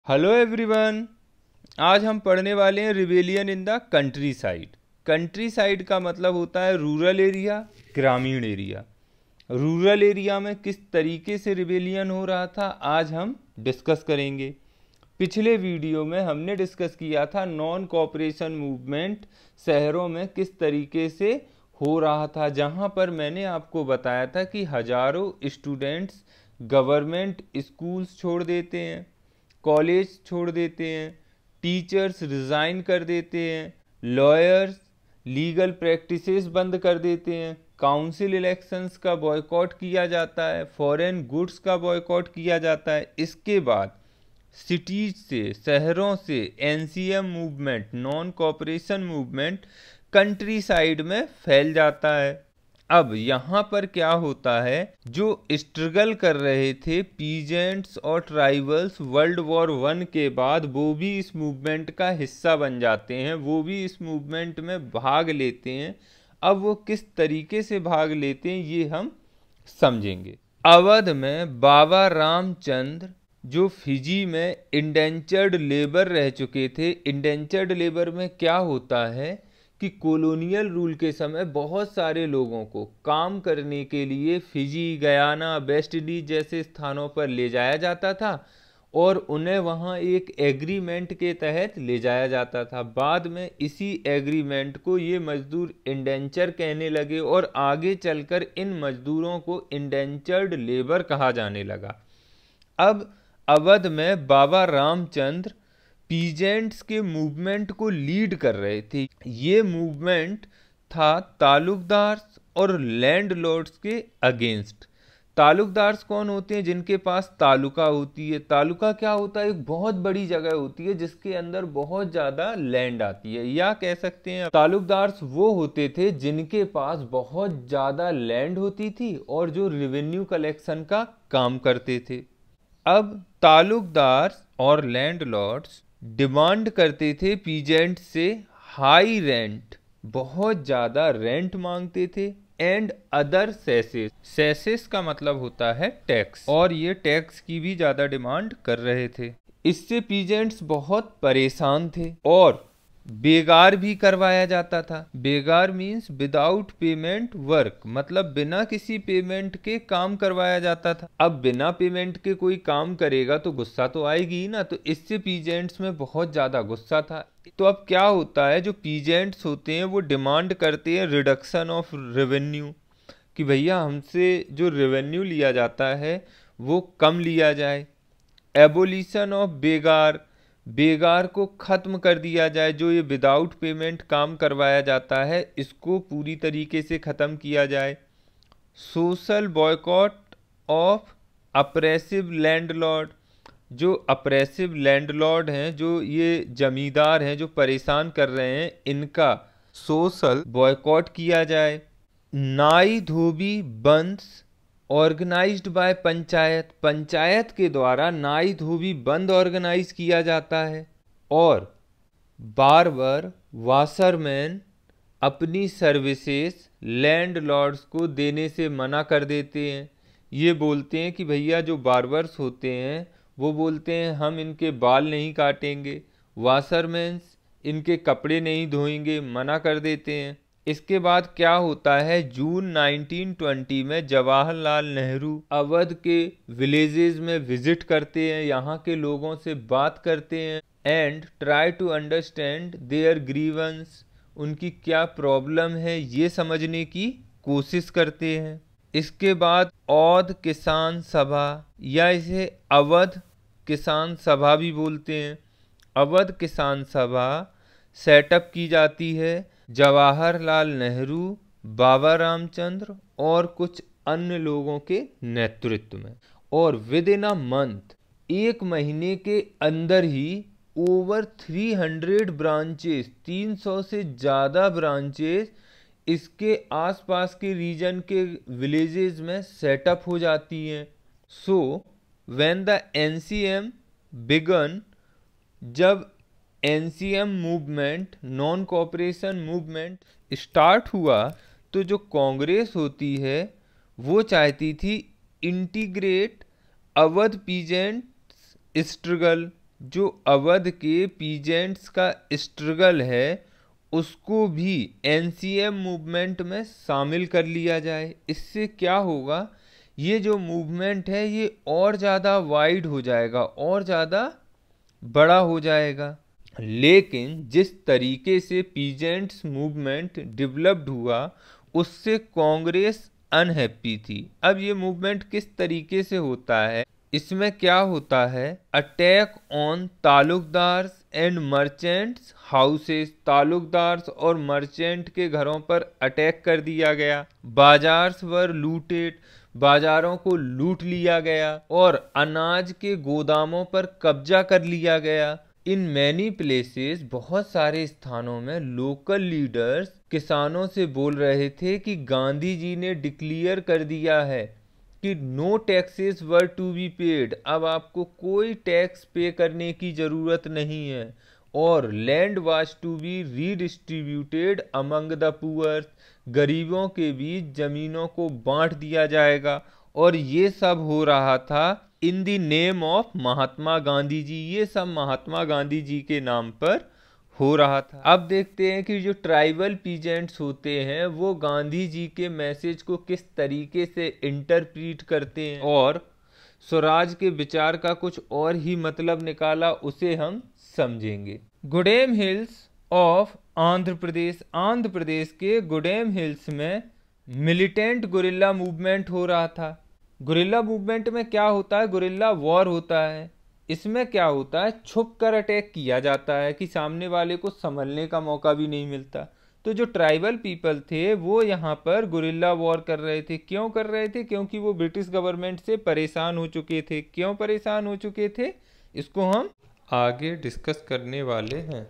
Hello everyone. आज हम पढ़ने वाले हैं rebellion in the country side. Country side का मतलब होता है रूरल एरिया, ग्रामीण एरिया। रूरल एरिया में किस तरीके से रिबेलियन हो रहा था आज हम डिस्कस करेंगे। पिछले वीडियो में हमने डिस्कस किया था नॉन कोऑपरेशन मूवमेंट शहरों में किस तरीके से हो रहा था, जहां पर मैंने आपको बताया था कि हजारों स्टूडेंट्स गवर्नमेंट स्कूल्स छोड़ देते हैं, कॉलेज छोड़ देते हैं, टीचर्स रिज़ाइन कर देते हैं, लॉयर्स लीगल प्रैक्टिसेस बंद कर देते हैं, काउंसिल इलेक्शंस का बॉयकॉट किया जाता है, फॉरेन गुड्स का बॉयकॉट किया जाता है। इसके बाद सिटीज से, शहरों से NCM movement, non cooperation movement country side में फैल जाता है। अब यहाँ पर क्या होता है, जो स्ट्रगल कर रहे थे पीजेंट्स और ट्राइबल्स वर्ल्ड वॉर 1 के बाद, वो भी इस मूवमेंट का हिस्सा बन जाते हैं, वो भी इस मूवमेंट में भाग लेते हैं। अब वो किस तरीके से भाग लेते हैं ये हम समझेंगे। अवध में बाबा रामचंद्र जो फिजी में इंडेंचर्ड लेबर रह चुके थे। इंडेंचर्ड लेबर में क्या होता है कि कॉलोनियल रूल के समय बहुत सारे लोगों को काम करने के लिए फिजी, गयाना, वेस्ट इंडीज जैसे स्थानों पर ले जाया जाता था और उन्हें वहाँ एक एग्रीमेंट के तहत ले जाया जाता था। बाद में इसी एग्रीमेंट को ये मजदूर इंडेंचर कहने लगे और आगे चलकर इन मजदूरों को इंडेंचर्ड लेबर कहा जाने लगा। अब अवध में बाबा रामचंद्र पीजेंट्स के मूवमेंट को लीड कर रहे थे। ये मूवमेंट था तालुकदार्स और लैंडलॉर्ड्स के अगेंस्ट। तालुकदार्स कौन होते हैं? जिनके पास तालुका होती है। तालुका क्या होता है? एक बहुत बड़ी जगह होती है जिसके अंदर बहुत ज़्यादा लैंड आती है, या कह सकते हैं तालुकदार्स वो होते थे जिनके पास बहुत ज़्यादा लैंड होती थी और जो रेवेन्यू कलेक्शन का काम करते थे। अब तालुकदार और लैंडलॉर्ड्स डिमांड करते थे पीजेंट से हाई रेंट, बहुत ज़्यादा रेंट मांगते थे, एंड अदर सेसेस। सेसेस का मतलब होता है टैक्स, और ये टैक्स की भी ज़्यादा डिमांड कर रहे थे। इससे पीजेंट्स बहुत परेशान थे और बेगार भी करवाया जाता था। बेगार मीन्स विदाउट पेमेंट वर्क, मतलब बिना किसी पेमेंट के काम करवाया जाता था। अब बिना पेमेंट के कोई काम करेगा तो गुस्सा तो आएगी ही ना, तो इससे पीजेंट्स में बहुत ज़्यादा गुस्सा था। तो अब क्या होता है, जो पीजेंट्स होते हैं वो डिमांड करते हैं रिडक्शन ऑफ रेवेन्यू, कि भैया हमसे जो रेवेन्यू लिया जाता है वो कम लिया जाए। एबोलिशन ऑफ बेगार, बेगार को ख़त्म कर दिया जाए। जो ये विदाउट पेमेंट काम करवाया जाता है इसको पूरी तरीके से ख़त्म किया जाए। Social boycott of oppressive landlord, जो अप्रेसिव लैंडलॉर्ड हैं, जो ये जमींदार हैं जो परेशान कर रहे हैं, इनका सोशल बॉयकॉट किया जाए। नाई धोबी बंद ऑर्गेनाइज्ड बाय पंचायत, पंचायत के द्वारा नाई धोबी बंद ऑर्गेनाइज किया जाता है। और बार्बर, वाशरमैन अपनी सर्विसेज लैंडलॉर्ड्स को देने से मना कर देते हैं। ये बोलते हैं कि भैया जो बार्बर्स होते हैं वो बोलते हैं हम इनके बाल नहीं काटेंगे, वाशरमैन्स इनके कपड़े नहीं धोएंगे, मना कर देते हैं। इसके बाद क्या होता है, जून 1920 में जवाहरलाल नेहरू अवध के विलेजेस में विजिट करते हैं, यहाँ के लोगों से बात करते हैं and try to understand their grievance, उनकी क्या प्रॉब्लम है ये समझने की कोशिश करते हैं। इसके बाद औध किसान सभा, या इसे अवध किसान सभा भी बोलते हैं, अवध किसान सभा सेटअप की जाती है जवाहरलाल नेहरू, बाबा रामचंद्र और कुछ अन्य लोगों के नेतृत्व में। और विद इन अ मंथ, एक महीने के अंदर ही ओवर 300 ब्रांचेस, 300 से ज़्यादा ब्रांचेस इसके आसपास के रीजन के विलेजेस में सेटअप हो जाती हैं। So when the NCM began, जब NCM movement, non cooperation movement start हुआ, तो जो कांग्रेस होती है वो चाहती थी इंटीग्रेट अवध पीजेंट्स स्ट्रगल, जो अवध के पीजेंट्स का स्ट्रगल है उसको भी एनसीएम मूवमेंट में शामिल कर लिया जाए। इससे क्या होगा, ये जो मूवमेंट है ये और ज़्यादा वाइड हो जाएगा, और ज़्यादा बड़ा हो जाएगा। लेकिन जिस तरीके से पीजेंट्स मूवमेंट डेवलप्ड हुआ उससे कांग्रेस अनहैप्पी थी। अब ये मूवमेंट किस तरीके से होता है, इसमें क्या होता है, attack on taluqdars and merchants houses, taluqdars और मर्चेंट के घरों पर अटैक कर दिया गया। बाजार्स वर लूटेड, बाजारों को लूट लिया गया और अनाज के गोदामों पर कब्जा कर लिया गया। इन मैनी प्लेसेस, बहुत सारे स्थानों में लोकल लीडर्स किसानों से बोल रहे थे कि गांधी जी ने डिक्लेयर कर दिया है कि no taxes were to be paid, अब आपको कोई टैक्स पे करने की जरूरत नहीं है, और land was to be redistributed among the poor, गरीबों के बीच जमीनों को बांट दिया जाएगा। और ये सब हो रहा था in the name of Mahatma Gandhi ji, ये सब महात्मा गांधी जी के नाम पर हो रहा था। अब देखते हैं कि जो ट्राइबल पीजेंट्स होते हैं वो गांधी जी के मैसेज को किस तरीके से इंटरप्रीट करते हैं और स्वराज के विचार का कुछ और ही मतलब निकाला, उसे हम समझेंगे। गुडेम हिल्स ऑफ आंध्र प्रदेश, आंध्र प्रदेश के गुडेम हिल्स में मिलिटेंट गुरिल्ला मूवमेंट हो रहा था। गुरिल्ला मूवमेंट में क्या होता है, गुरिल्ला वॉर होता है। इसमें क्या होता है, छुप कर अटैक किया जाता है कि सामने वाले को संभलने का मौका भी नहीं मिलता। तो जो ट्राइबल पीपल थे वो यहाँ पर गुरिल्ला वॉर कर रहे थे। क्यों कर रहे थे, क्योंकि वो ब्रिटिश गवर्नमेंट से परेशान हो चुके थे। क्यों परेशान हो चुके थे, इसको हम आगे डिस्कस करने वाले हैं।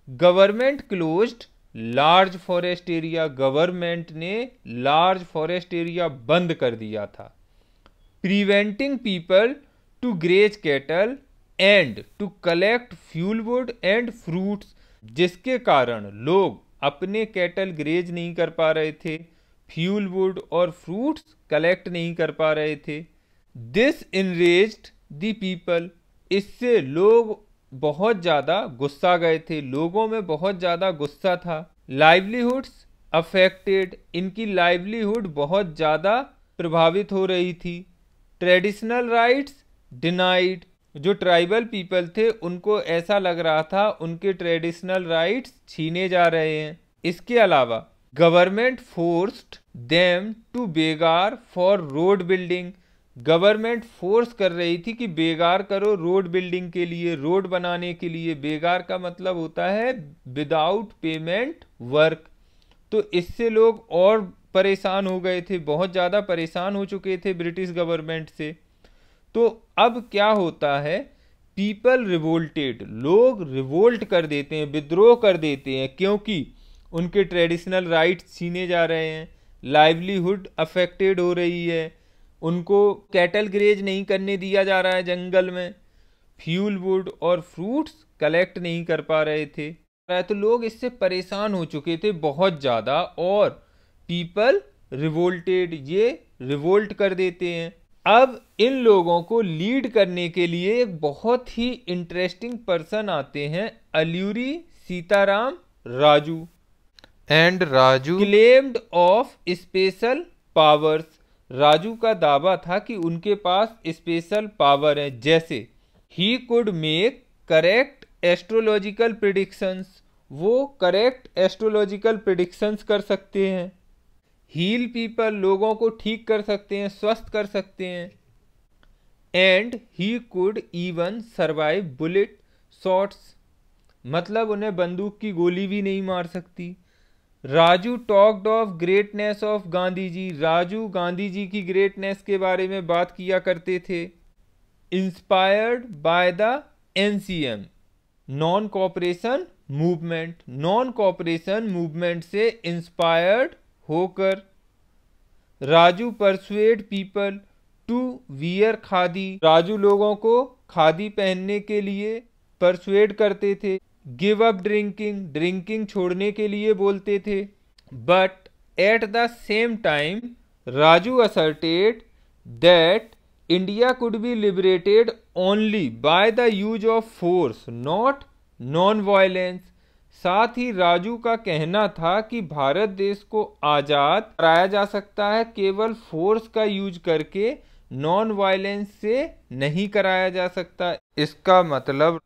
Government closed large forest area, government ने लार्ज फॉरेस्ट एरिया बंद कर दिया था। Preventing people to graze cattle and to collect fuel wood and fruits, जिसके कारण लोग अपने कैटल ग्रेज नहीं कर पा रहे थे, फ्यूल वुड और फ्रूट्स कलेक्ट नहीं कर पा रहे थे। दिस इनरेज्ड द पीपल, इससे लोग बहुत ज़्यादा गुस्सा गए थे, लोगों में बहुत ज़्यादा गुस्सा था। लाइवलीहुड्स अफेक्टेड, इनकी लाइवलीहुड बहुत ज़्यादा प्रभावित हो रही थी। ट्रेडिशनल राइट्स डिनाइड, जो ट्राइबल पीपल थे उनको ऐसा लग रहा था उनके ट्रेडिशनल राइट्स छीने जा रहे हैं। इसके अलावा government forced them to begar for road building, government force कर रही थी कि बेगार करो रोड बिल्डिंग के लिए, रोड बनाने के लिए। बेगार का मतलब होता है विदाउट पेमेंट वर्क। तो इससे लोग और परेशान हो गए थे, बहुत ज़्यादा परेशान हो चुके थे ब्रिटिश गवर्नमेंट से। तो अब क्या होता है, पीपल रिवोल्टेड, लोग रिवोल्ट कर देते हैं, विद्रोह कर देते हैं, क्योंकि उनके ट्रेडिशनल राइट्स छीने जा रहे हैं, लाइवलीहुड अफेक्टेड हो रही है, उनको कैटल ग्रेज नहीं करने दिया जा रहा है जंगल में, फ्यूल वुड और फ्रूट्स कलेक्ट नहीं कर पा रहे थे। तो लोग इससे परेशान हो चुके थे बहुत ज़्यादा, और पीपल रिवोल्टेड, ये रिवोल्ट कर देते हैं। अब इन लोगों को लीड करने के लिए एक बहुत ही इंटरेस्टिंग पर्सन आते हैं, Alluri Sitaram Raju. And Raju claimed of special powers, Raju का दावा था कि उनके पास स्पेशल पावर है, जैसे he could make correct astrological predictions, वो करेक्ट एस्ट्रोलॉजिकल प्रिडिक्शंस कर सकते हैं। हील पीपल, लोगों को ठीक कर सकते हैं, स्वस्थ कर सकते हैं। And he could even survive bullet shots, मतलब उन्हें बंदूक की गोली भी नहीं मार सकती। Raju talked of greatness of Gandhi ji, Raju Gandhi ji की ग्रेटनेस के बारे में बात किया करते थे। Inspired by the NCM, non cooperation movement, non cooperation movement से इंस्पायर्ड होकर Raju persuade people to wear khadi, Raju लोगों को खादी पहनने के लिए परसुएड करते थे। गिव अप ड्रिंकिंग, ड्रिंकिंग छोड़ने के लिए बोलते थे। But at the same time Raju asserted that India could be liberated only by the use of force not non violence. साथ ही राजू का कहना था कि भारत देश को आज़ाद कराया जा सकता है केवल फोर्स का यूज करके, नॉन वायलेंस से नहीं कराया जा सकता। इसका मतलब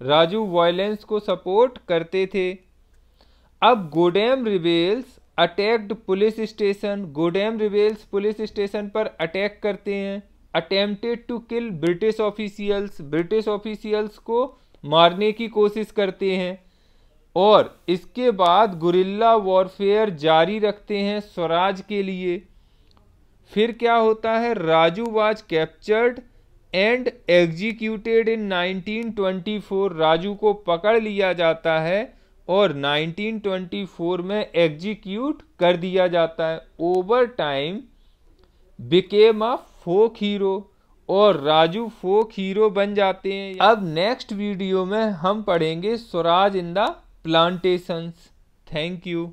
राजू वायलेंस को सपोर्ट करते थे। अब Gudem rebels attacked police station. Gudem rebels police station पर अटैक करते हैं। Attempted to kill British officials. British officials को मारने की कोशिश करते हैं। और इसके बाद गुरिल्ला वॉरफेयर जारी रखते हैं स्वराज के लिए। फिर क्या होता है, Raju was captured and executed in 1924। Raju को पकड़ लिया जाता है और 1924 में एग्जीक्यूट कर दिया जाता है। Over time became a folk hero, और राजू फोक हीरो बन जाते हैं। अब नेक्स्ट वीडियो में हम पढ़ेंगे Swaraj in the plantations. Thank you.